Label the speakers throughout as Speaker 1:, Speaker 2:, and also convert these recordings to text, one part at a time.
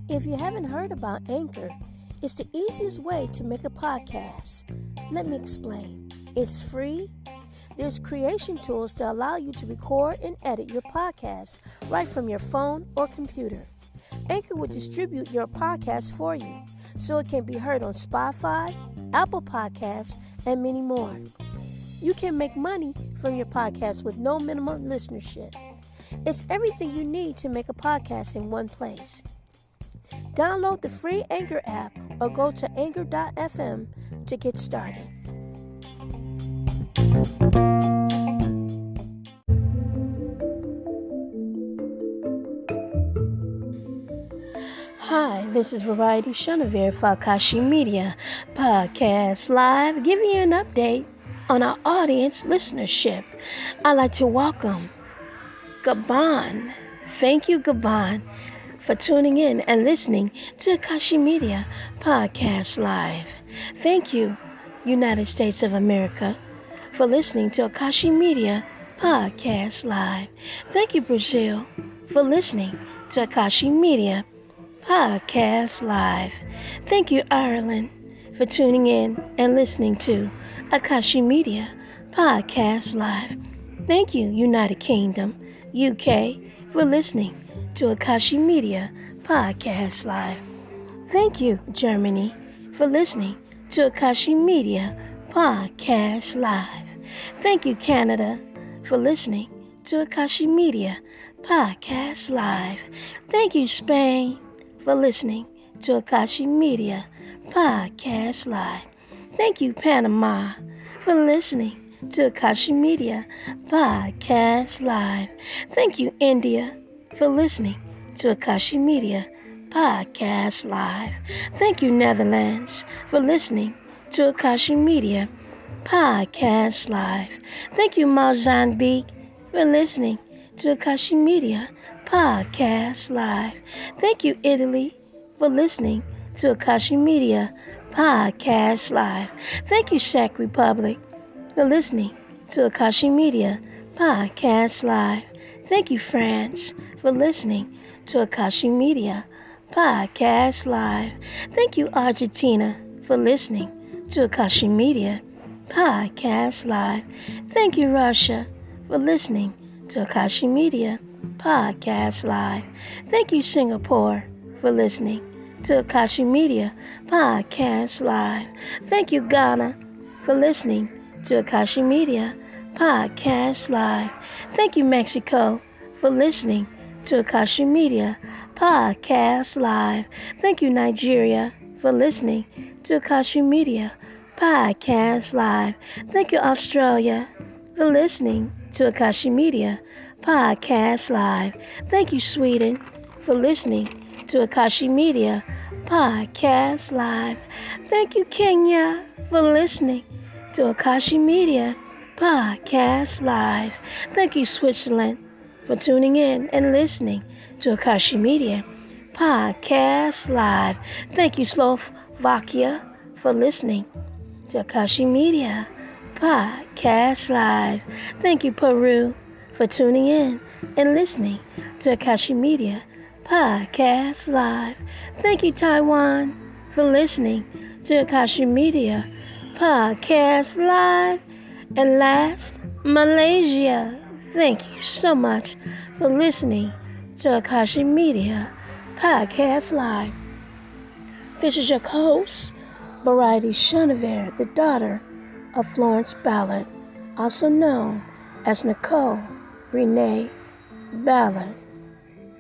Speaker 1: If you haven't heard about Anchor, it's the easiest way to make a podcast. Let me explain. It's free. There's creation tools that allow you to record and edit your podcast right from your phone or computer. Anchor will distribute your podcast for you so it can be heard on Spotify, Apple Podcasts, and many more. You can make money from your podcast with no minimum listenership. It's everything you need to make a podcast in one place. Download the free Anchor app or go to anchor.fm to get started. Hi, this is Variety Chenevert for AKASHI Media Podcast Live, giving you an update on our audience listenership. I'd like to welcome Gabon. Thank you, Gabon, for tuning in and listening to AKASHI Media Podcast Live. Thank you, United States of America, for listening to AKASHI Media Podcast Live. Thank you, Brazil, for listening to AKASHI Media Podcast Live. Thank you, Ireland, for tuning in and listening to AKASHI Media Podcast Live. Thank you, United Kingdom, UK, for listening to AKASHI Media Podcast Live. Thank you, Germany, for listening to AKASHI Media Podcast Live. Thank you, Canada, for listening to AKASHI Media Podcast Live. Thank you, Spain, for listening to AKASHI Media Podcast Live. Thank you, Panama, for listening to AKASHI Media Podcast Live. Thank you, India, for listening to AKASHI Media Podcast Live. Thank you, Netherlands, for listening to AKASHI Media Podcast Live. Thank you, Mozambique, for listening to AKASHI Media Podcast Live. Thank you, Italy, for listening to AKASHI Media Podcast Live. Thank you, Czech Republic, for listening to AKASHI Media Podcast Live. Thank you, France, for listening to AKASHI Media Podcast Live. Thank you, Argentina, for listening to AKASHI Media Podcast Live. Thank you, Russia, for listening to AKASHI Media Podcast Live. Thank you, Singapore, for listening to AKASHI Media Podcast Live. Thank you, Ghana, for listening to AKASHI Media Podcast Live. Thank you, Mexico, for listening to AKASHI Media Podcast Live. Thank you, Nigeria, for listening to AKASHI Media Podcast Live. Thank you, Australia, for listening to AKASHI Media Podcast Live. Thank you, Sweden, for listening to AKASHI Media Podcast Live. Thank you, Kenya, for listening to AKASHI Media Podcast Live. Thank you, Switzerland, for tuning in and listening to AKASHI Media Podcast Live. Thank you, Slovakia, for listening to AKASHI Media Podcast Live. Thank you, Peru, for tuning in and listening to AKASHI Media Podcast Live. Thank you, Taiwan, for listening to AKASHI Media Podcast Live. And last, Malaysia. Thank you so much for listening to AKASHI Media Podcast Live. This is your host, Variety Chenevert, the daughter of Florence Ballard, also known as Nicole Renee Ballard.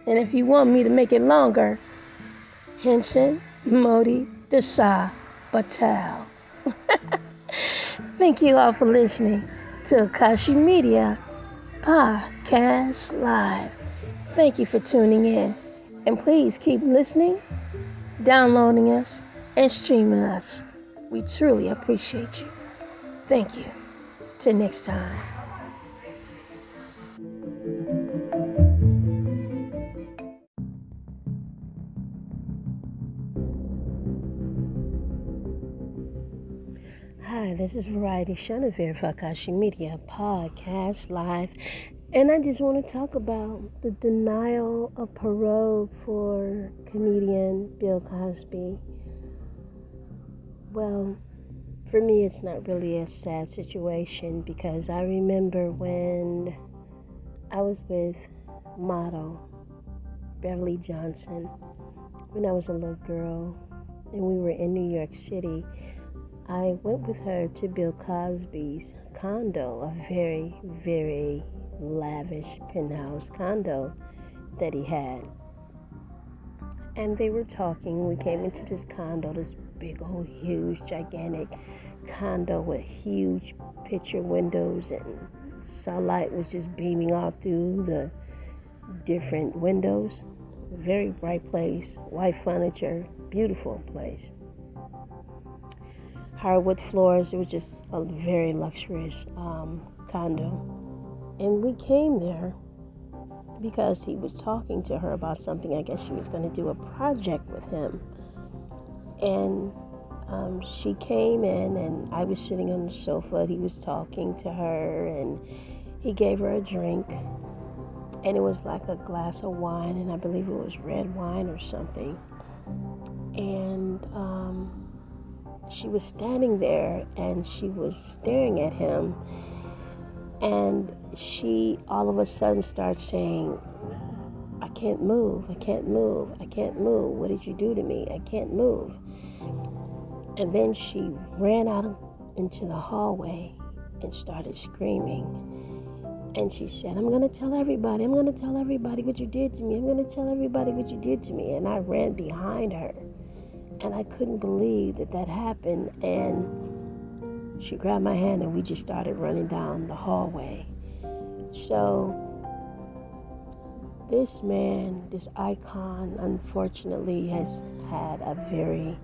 Speaker 1: And if you want me to make it longer, Henson Modi Desai Batal. Thank you all for listening to AKASHI Media Podcast Live. Thank you for tuning in. And please keep listening, downloading us, and streaming us. We truly appreciate you. Thank you. Till next time. Hi, this is Variety Chenevert for AKASHI Media Podcast Live. And I just want to talk about the denial of parole for comedian Bill Cosby. Well, for me, it's not really a sad situation because I remember when I was with model Beverly Johnson when I was a little girl and we were in New York City. I went with her to Bill Cosby's condo, a very, very lavish penthouse condo that he had. And they were talking. We came into this condo, this big old huge gigantic condo with huge picture windows, and sunlight was just beaming off through the different windows. Very bright place, white furniture, beautiful place. Hardwood floors. It was just a very luxurious condo. And we came there because he was talking to her about something. I guess she was going to do a project with him. And she came in, and I was sitting on the sofa. He was talking to her, and he gave her a drink. And it was like a glass of wine, and I believe it was red wine or something. And she was standing there, and she was staring at him. And she all of a sudden starts saying, I can't move, I can't move, I can't move. What did you do to me? I can't move. And then she ran out into the hallway and started screaming. And she said, I'm going to tell everybody. I'm going to tell everybody what you did to me. I'm going to tell everybody what you did to me. And I ran behind her. And I couldn't believe that that happened. And she grabbed my hand and we just started running down the hallway. So this man, this icon, unfortunately has had a very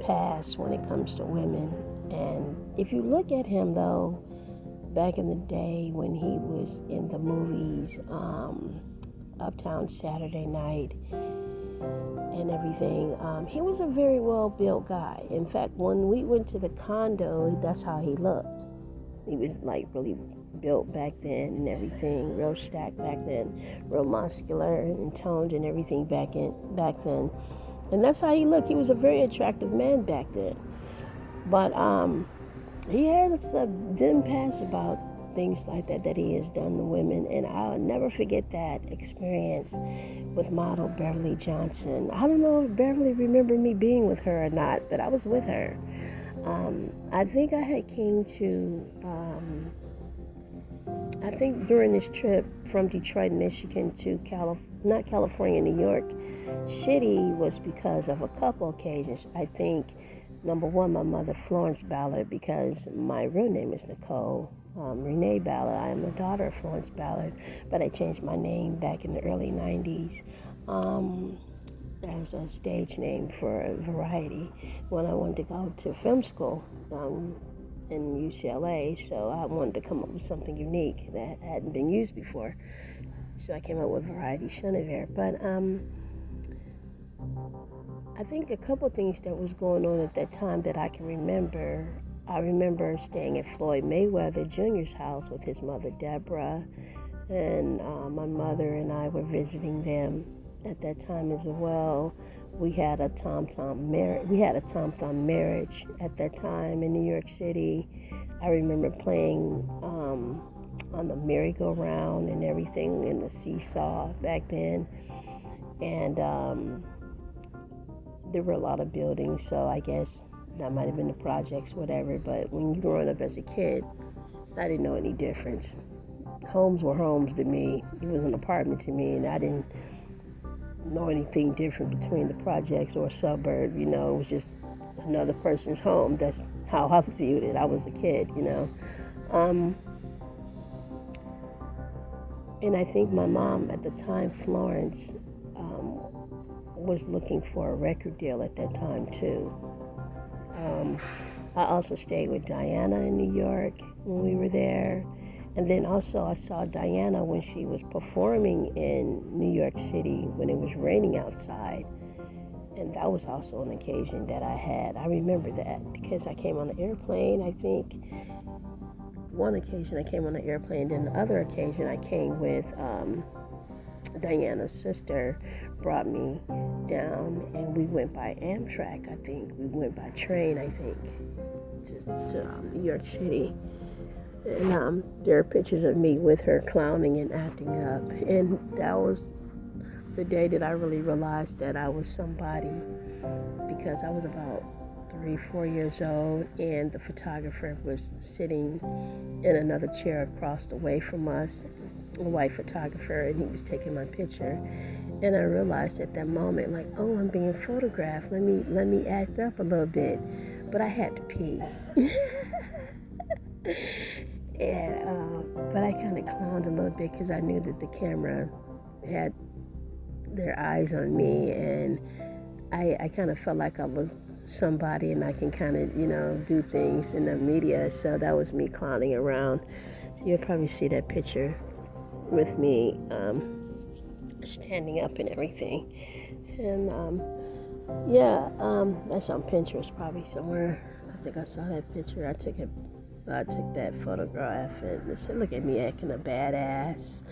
Speaker 1: past when it comes to women. And if you look at him, though, back in the day when he was in the movies, Uptown Saturday Night and everything, he was a very well-built guy. In fact, when we went to the condo, that's how he looked. He was like really built back then and everything, real stacked back then, real muscular and toned and everything back then. And that's how he looked. He was a very attractive man back then. But he had some dim past about things like that he has done to women. And I'll never forget that experience with model Beverly Johnson. I don't know if Beverly remembered me being with her or not, but I was with her. I think I had came to, I think during this trip from Detroit, Michigan to not California, New York City was because of a couple occasions. I think, number one, my mother, Florence Ballard, because my real name is Nicole Renee Ballard. I am the daughter of Florence Ballard, but I changed my name back in the early 90s as a stage name for Variety when I wanted to go to film school in UCLA. So I wanted to come up with something unique that hadn't been used before. So I came up with Variety Chenevert. But I think a couple things that was going on at that time that I can remember. I remember staying at Floyd Mayweather Jr.'s house with his mother, Deborah, and my mother and I were visiting them at that time as well. We had a tom-tom marriage at that time in New York City. I remember playing on the merry-go-round and everything, in the seesaw back then. And there were a lot of buildings, so I guess that might have been the projects, whatever. But when you're growing up as a kid, I didn't know any difference. Homes were homes to me. It was an apartment to me, and I didn't know anything different between the projects or a suburb. You know, it was just another person's home. That's how I viewed it. I was a kid, you know. And I think my mom at the time, Florence, was looking for a record deal at that time too. I also stayed with Diana in New York when we were there. And then also I saw Diana when she was performing in New York City when it was raining outside. And that was also an occasion that I had. I remember that because I came on the airplane, I think, one occasion I came on an airplane, then the other occasion I came with Diana's sister brought me down, and we went by Amtrak, I think. We went by train, I think, to New York City. And there are pictures of me with her clowning and acting up. And that was the day that I really realized that I was somebody, because I was about 3-4 years old, and the photographer was sitting in another chair across the way from us, a white photographer, and he was taking my picture. And I realized at that moment, like, oh, I'm being photographed. Let me act up a little bit. But I had to pee. But I kind of clowned a little bit because I knew that the camera had their eyes on me, and I kind of felt like I was somebody, and I can kind of, do things in the media. So that was me clowning around. So you'll probably see that picture with me standing up and everything. And that's on Pinterest probably somewhere. I think I saw that picture. I took that photograph, and they said, look at me acting a badass.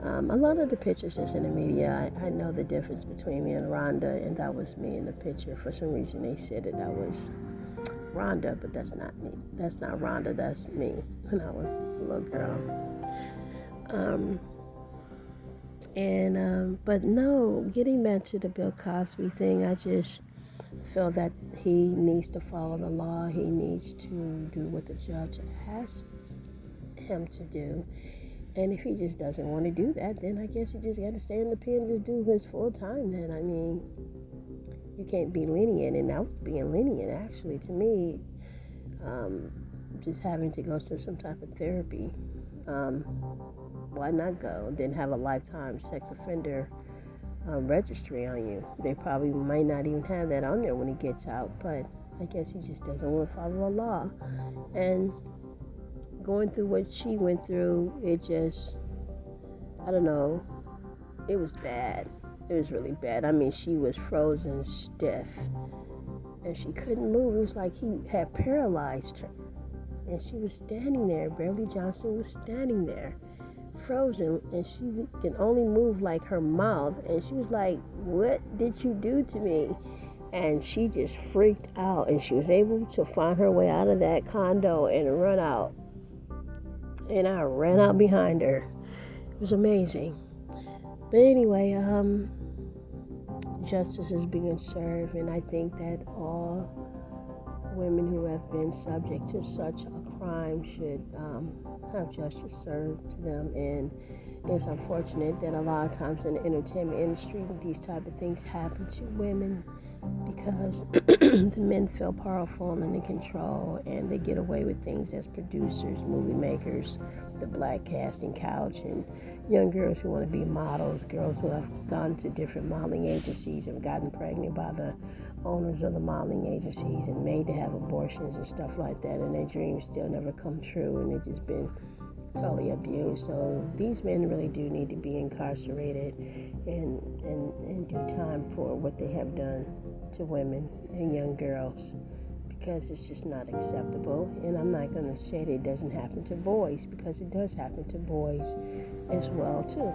Speaker 1: A lot of the pictures that's in the media, I know the difference between me and Rhonda, and that was me in the picture. For some reason they said that was Rhonda, but that's not me. That's not Rhonda, that's me when I was a little girl. But no, getting back to the Bill Cosby thing, I just feel that he needs to follow the law. He needs to do what the judge asks him to do. And if he just doesn't want to do that, then I guess he just got to stay in the pen and just do his full time then. I mean, you can't be lenient, and that was being lenient, actually, to me. Just having to go to some type of therapy. Why not go? Then have a lifetime sex offender registry on you. They probably might not even have that on there when he gets out, but I guess he just doesn't want to follow the law. And going through what she went through, it just, I don't know, it was bad. It was really bad. I mean, she was frozen stiff, and she couldn't move. It was like he had paralyzed her, and she was standing there. Beverly Johnson was standing there, frozen, and she can only move like her mouth, and she was like, what did you do to me? And she just freaked out, and she was able to find her way out of that condo and run out. And I ran out behind her. It was amazing. But anyway, justice is being served, and I think that all women who have been subject to such a crime should have justice served to them. And it's unfortunate that a lot of times in the entertainment industry, these type of things happen to women because the men feel powerful and in control, and they get away with things as producers, movie makers, the black casting couch, and young girls who want to be models, girls who have gone to different modeling agencies and gotten pregnant by the owners of the modeling agencies and made to have abortions and stuff like that, and their dreams still never come true, and they've just been totally abused. So these men really do need to be incarcerated and do time for what they have done to women and young girls, because it's just not acceptable. And I'm not going to say that it doesn't happen to boys, because it does happen to boys as well too.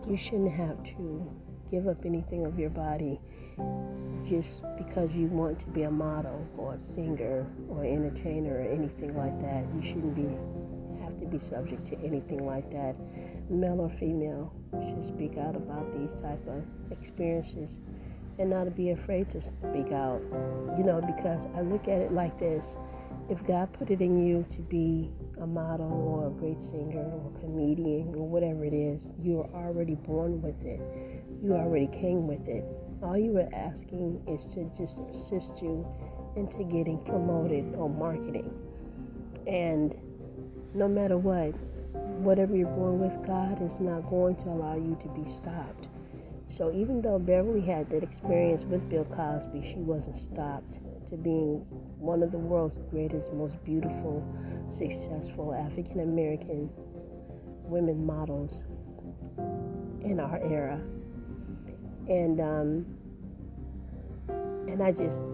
Speaker 1: You shouldn't have to give up anything of your body just because you want to be a model or a singer or entertainer or anything like that. You shouldn't have to be subject to anything like that. Male or female should speak out about these type of experiences and not be afraid to speak out, because I look at it like this. If God put it in you to be a model or a great singer or comedian or whatever it is, you are already born with it. You already came with it. All you were asking is to just assist you into getting promoted or marketing. And no matter what, whatever you're born with, God is not going to allow you to be stopped. So even though Beverly had that experience with Bill Cosby, she wasn't stopped to being one of the world's greatest, most beautiful, successful African-American women models in our era. And I just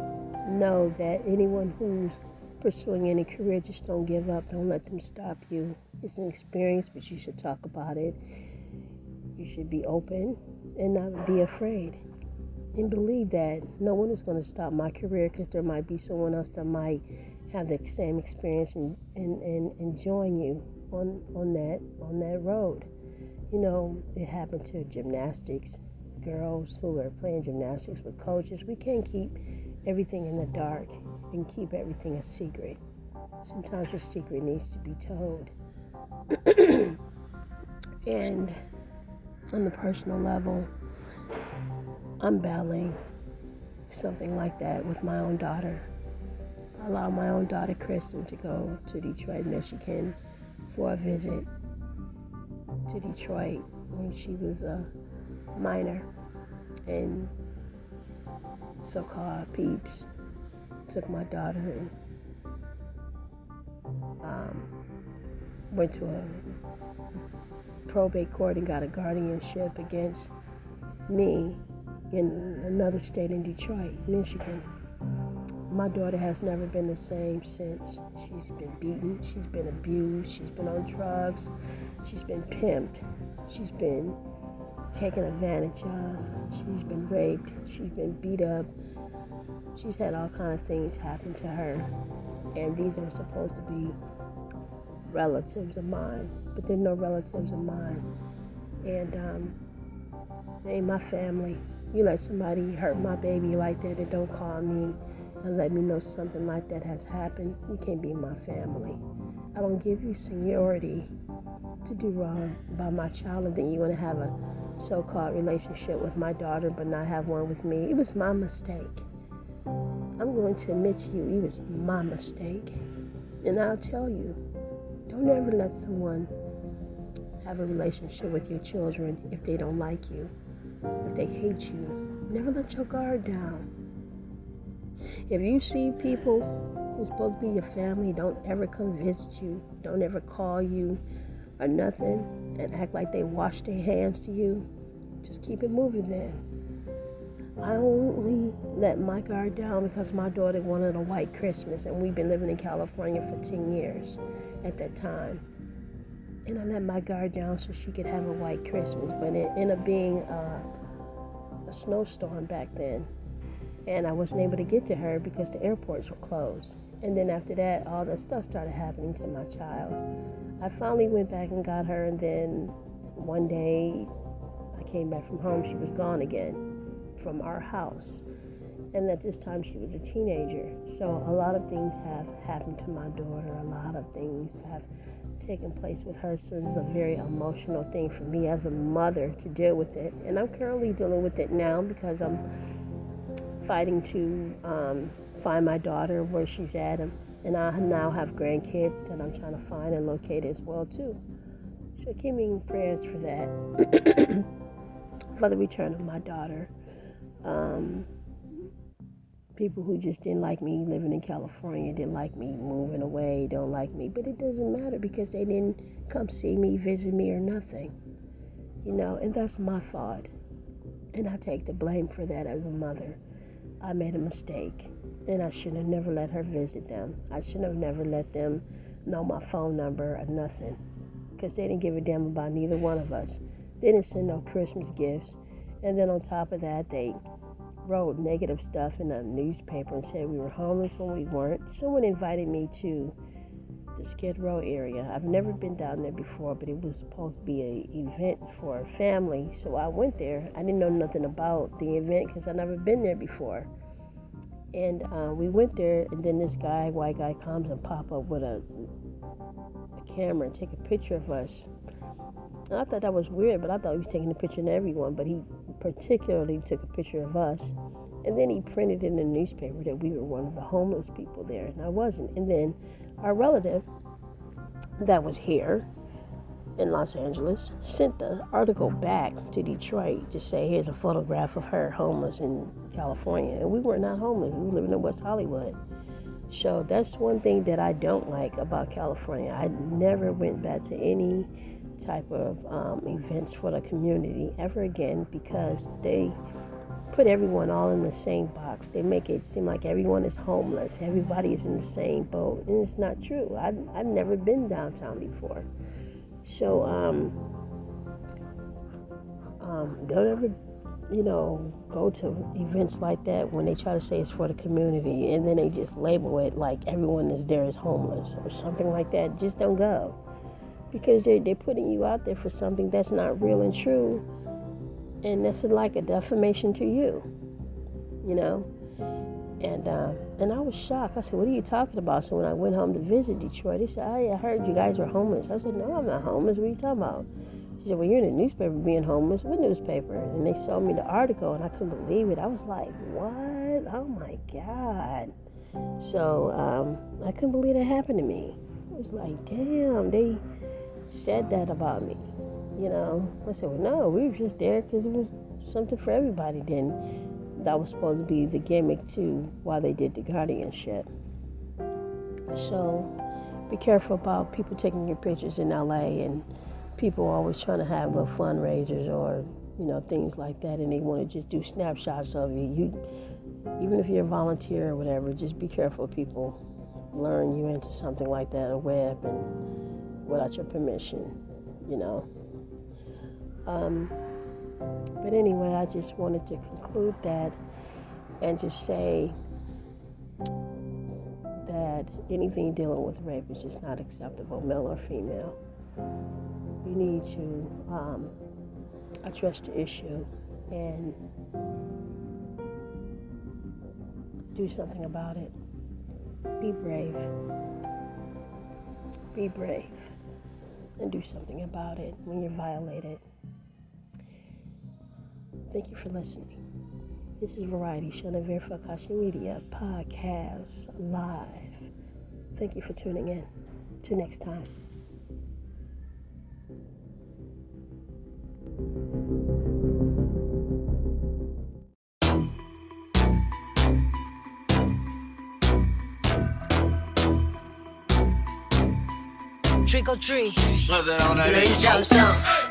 Speaker 1: know that anyone who's pursuing any career, just don't give up. Don't let them stop you. It's an experience, but you should talk about it. You should be open and not be afraid. And believe that no one is going to stop my career, because there might be someone else that might have the same experience and join you on that road. You know, it happened to gymnastics girls who are playing gymnastics with coaches. We can't keep everything in the dark and keep everything a secret. Sometimes your secret needs to be told. And on the personal level, I'm battling something like that with my own daughter. I allowed my own daughter, Kristen, to go to Detroit, Michigan for a visit to Detroit when she was a minor. And so-called peeps took my daughter and went to a probate court and got a guardianship against me in another state in Detroit, Michigan. My daughter has never been the same since. She's been beaten, she's been abused, she's been on drugs, she's been pimped, she's been taken advantage of, she's been raped, she's been beat up, she's had all kinds of things happen to her. And these are supposed to be relatives of mine, but they're no relatives of mine. And they ain't my family. You let somebody hurt my baby like that and don't call me and let me know something like that has happened, you can't be my family. I don't give you seniority to do wrong by my child, and then you want to have a so-called relationship with my daughter but not have one with me. It was my mistake. I'm going to admit to you, it was my mistake. And I'll tell you, don't ever let someone have a relationship with your children if they don't like you, if they hate you. Never let your guard down. If you see people who's supposed to be your family, don't ever come visit you, don't ever call you or nothing, and act like they wash their hands to you, just keep it moving then. I only let my guard down because my daughter wanted a white Christmas, and we've been living in California for 10 years at that time. And I let my guard down so she could have a white Christmas, but it ended up being a snowstorm back then. And I wasn't able to get to her because the airports were closed. And then after that, all that stuff started happening to my child. I finally went back and got her, and then one day I came back from home, she was gone again from our house. And at this time she was a teenager. So a lot of things have happened to my daughter. A lot of things have taken place with her. So this is a very emotional thing for me as a mother to deal with it. And I'm currently dealing with it now because I'm fighting to find my daughter where she's at, and I now have grandkids that I'm trying to find and locate as well too. So keep me in prayers for that. For the return of my daughter. People who just didn't like me living in California, didn't like me moving away, don't like me, but it doesn't matter because they didn't come see me, visit me or nothing, you know, and that's my fault, and I take the blame for that as a mother. I made a mistake, and I should have never let her visit them. I should have never let them know my phone number or nothing, because they didn't give a damn about neither one of us. They didn't send no Christmas gifts, and then on top of that, they wrote negative stuff in the newspaper and said we were homeless when we weren't. Someone invited me to the Skid Row area. I've never been down there before, but it was supposed to be an event for a family, so I went there. I didn't know nothing about the event because I've never been there before. And we went there, and then this guy, white guy, comes and pop up with a camera and take a picture of us. And I thought that was weird, but I thought he was taking a picture of everyone, but he particularly took a picture of us. And then he printed in the newspaper that we were one of the homeless people there, and I wasn't. And then our relative that was here in Los Angeles sent the article back to Detroit to say, here's a photograph of her homeless in California. And we were not homeless. We were living in West Hollywood. So that's one thing that I don't like about California. I never went back to any type of events for the community ever again because they put everyone all in the same box. They make it seem like everyone is homeless. Everybody is in the same boat. And it's not true. I've never been downtown before. So, don't ever, go to events like that when they try to say it's for the community and then they just label it like everyone is there is homeless or something like that. Just don't go. Because they're putting you out there for something that's not real and true. And that's like a defamation to you, And I was shocked. I said, what are you talking about? So when I went home to visit Detroit, they said, I heard you guys were homeless. I said, no, I'm not homeless. What are you talking about? She said, well, you're in the newspaper being homeless. What newspaper? And they showed me the article, and I couldn't believe it. I was like, what? Oh, my God. So I couldn't believe it happened to me. I was like, damn, they said that about me. I said, well, no, we were just there because it was something for everybody. Then that was supposed to be the gimmick to why they did the guardianship. So be careful about people taking your pictures in LA, and people always trying to have little fundraisers or things like that, and they want to just do snapshots of you. Even if you're a volunteer or whatever, just be careful. People luring you into something like that on the web and without your permission. But anyway, I just wanted to conclude that and just say that anything dealing with rape is just not acceptable, male or female. We need to address the issue and do something about it. Be brave. Be brave. And do something about it when you're violated. Thank you for listening. This is Variety Chenevert for AKASHI Media Podcast Live. Thank you for tuning in. Till next time.
Speaker 2: Trick or treat， 能向上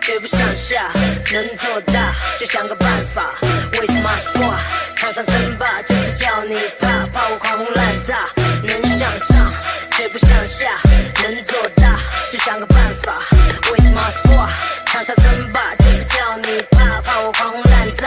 Speaker 2: 却不向下，能做大就想个办法。With my squad， 场上称霸就是叫你怕，怕我狂轰滥炸。能向上却不向下，能做大就想个办法。With my squad， 场上称霸就是叫你怕，怕我狂轰滥炸。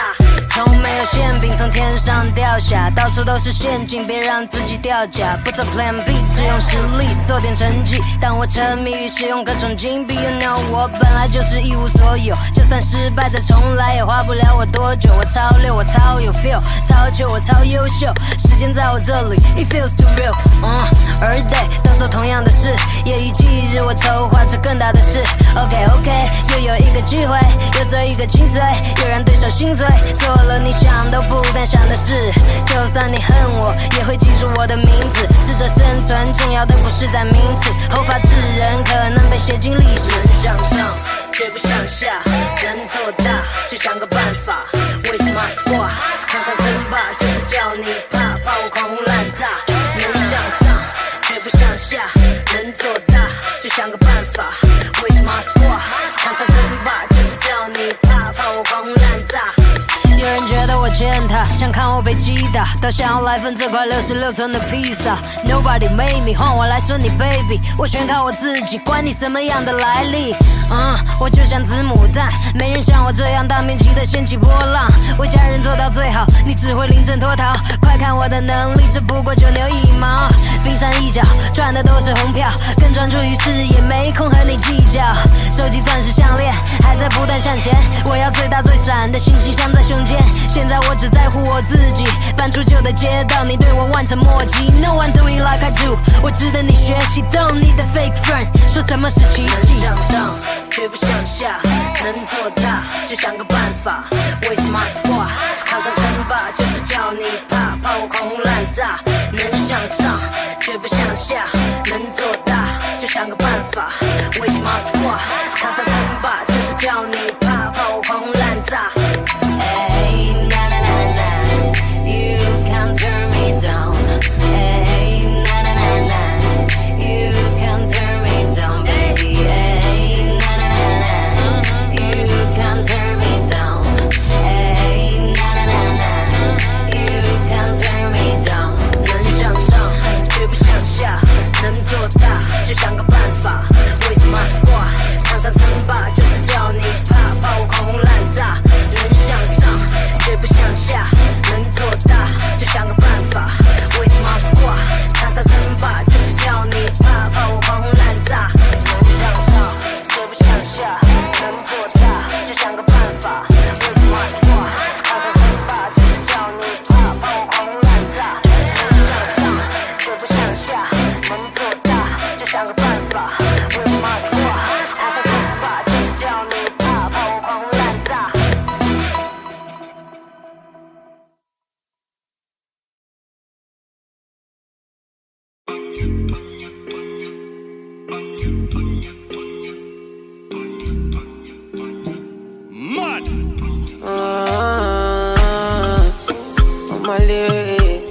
Speaker 2: 从没有馅饼从天上掉下，到处都是陷阱，别让自己掉价。不走 Plan B， 只用实力做点成绩。当我沉迷于使用各种金币 ，You know 我本来就是一无所有，就算失败再重来也花不了我多久。我超溜，我超有 feel， 超糗，我超优秀。时间在我这里 ，It feels too real。Every day 都做同样的事，夜以继日我筹划着更大的事。OK， 又有一个机会，又做一个精髓，又让对手心碎。做了你想都不敢想的事，就算你恨我，也会记住我的名字。适者生存，重要的不是在名词，后发制人，可能被写进历史。能向上，却不向下，能做大，就想个办法。With my squad， 场上称霸就是叫你怕，怕我狂轰滥炸。能向上，却不向下，能做大，就想个办法。With my squad， 场上称霸就是叫你怕，怕我狂轰滥炸。有人觉得我欠他，想看我被击打，都想要来份这块66寸的披萨。Nobody made me， 换我来说你 baby， 我全靠我自己，管你什么样的来历。我就像子母弹，没人像我这样大面积的掀起波浪。为家人做到最好，你只会临阵脱逃。快看我的能力，这不过9牛1毛。冰山一角，赚的都是红票，更专注于事业，没空和你计较。手机钻石项链还在不断向前，我要最大最闪的星星镶在胸前。现在我只在乎我自己，搬出旧的街道，你对我望尘莫及。No one do it like I do， 我值得你学习。Don't need a fake friend， 说什么是奇迹？能向上却不向下，能做大就想个办法。With my squad， 场上称霸就是叫你怕，怕我狂轰滥炸。能向上却不向下，能做大就想个办法。With my squad， 场上称霸就是叫你怕，怕我狂轰滥炸。
Speaker 3: Mud.
Speaker 4: On my leg.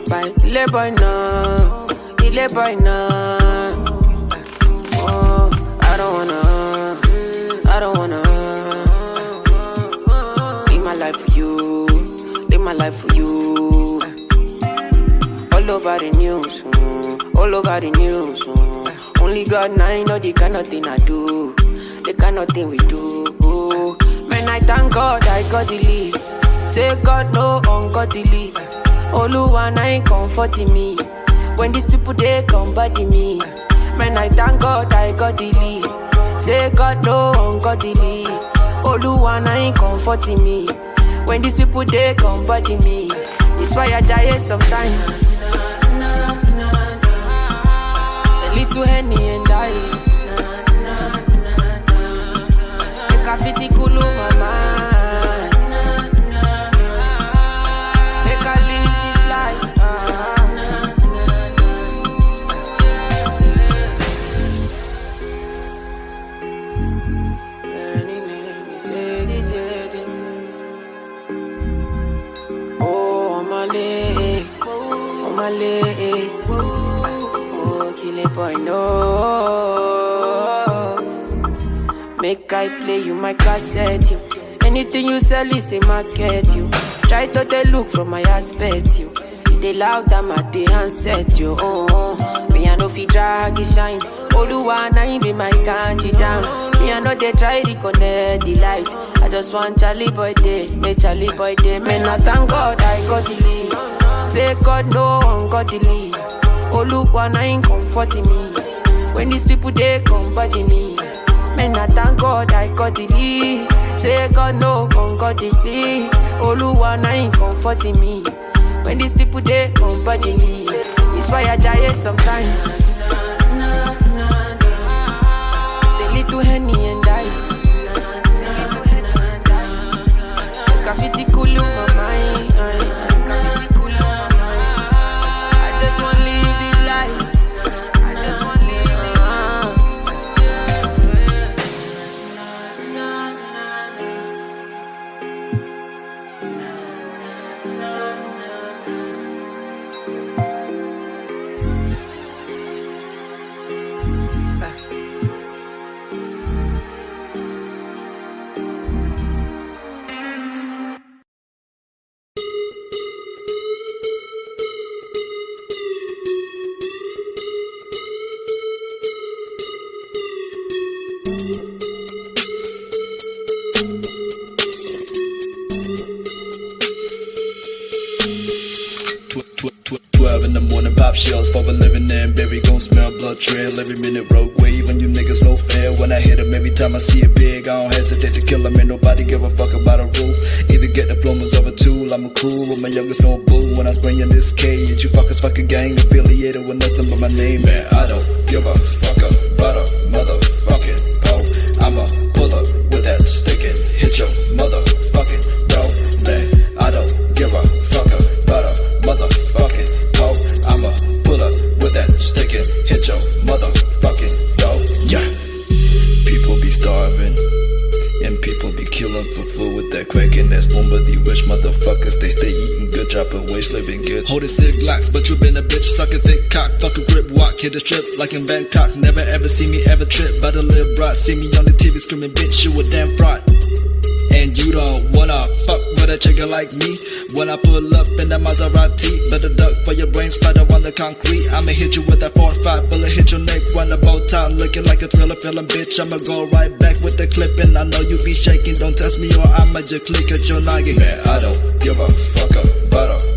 Speaker 4: Bye. Il est boy now. Il est boy now. Oh, I don't wanna. Live my life for you. Live my life for you. All over the news. All over the news. Only God and I know the kind of thing I do. The kind of thing we do. Man, I thank God I got the lead. Say God no ungodly. Oluwa na ain't comforting me. When these people they come body me. Man, I thank God I got the lead. Say God no ungodly. Oluwa na ain't comforting me. When these people they come body me. It's why I die sometimes. A little Henny and ice. Make a fitty cool my mind. Make a live this life. Oh, on my leg. Oh, kill it, boy, no. Make I play you my cassette, you. Anything you sell is a market, you. Try to they look from my aspect, you. They loud them at the handset, you. Me I know fi drag it shine. Oluwa na him be my country down. Me I know they try to connect the light. I just want Charlie boy day, make Charlie boy day. Man, I thank God I got the lead. Say God no ungodly. Oluwa na him comforting me. When these people they come body me. Man, I thank God I got the lead. Say God no ungodly. Oluwa na him comforting me. When these people they come body me. It's why I die sometimes. The little Henny and ice. Graffiti cool my mind. I just wanna live this life.
Speaker 5: Shells for a living and berry gon' smell blood trail every minute road wave and you niggas no fair when I hit 'em every time I see it big I don't hesitate to kill 'em ain't nobody give a fuck about a rule either get diplomas of a tool I'm a cool with my youngest no boo when I was bringing this cage you fuckers fucking gang affiliated with nothing but my name man I don't give a fuck about a motherfucking pole I'ma pull up with that stick and hit your motherfucking dough man I don't give a fuck about a motherfucking pole I'ma pull up with that stick and hit your motherfucking dough. Yeah. People be starving and people be killing for food with that crack and that spoon. But the rich motherfuckers they stay eating good, dropping waste, living good. Holding stick locks, but you been a bitch, sucking thick cock, fucking grip, walk, hit a strip like in Bangkok. Never ever see me ever trip, but a little brat see me on the TV screaming, bitch, you a damn fraud. And you don't wanna fuck with a chicken like me. When I pull up in the Maserati, better duck for your brain spider on the concrete. I'ma hit you with that 4-5 bullet, hit your neck, run the bow tie, looking like a thriller film, bitch. I'ma go right back with the clip, and I know you be shaking. Don't test me or I'ma just click at your noggin. Man, I don't give a fuck about a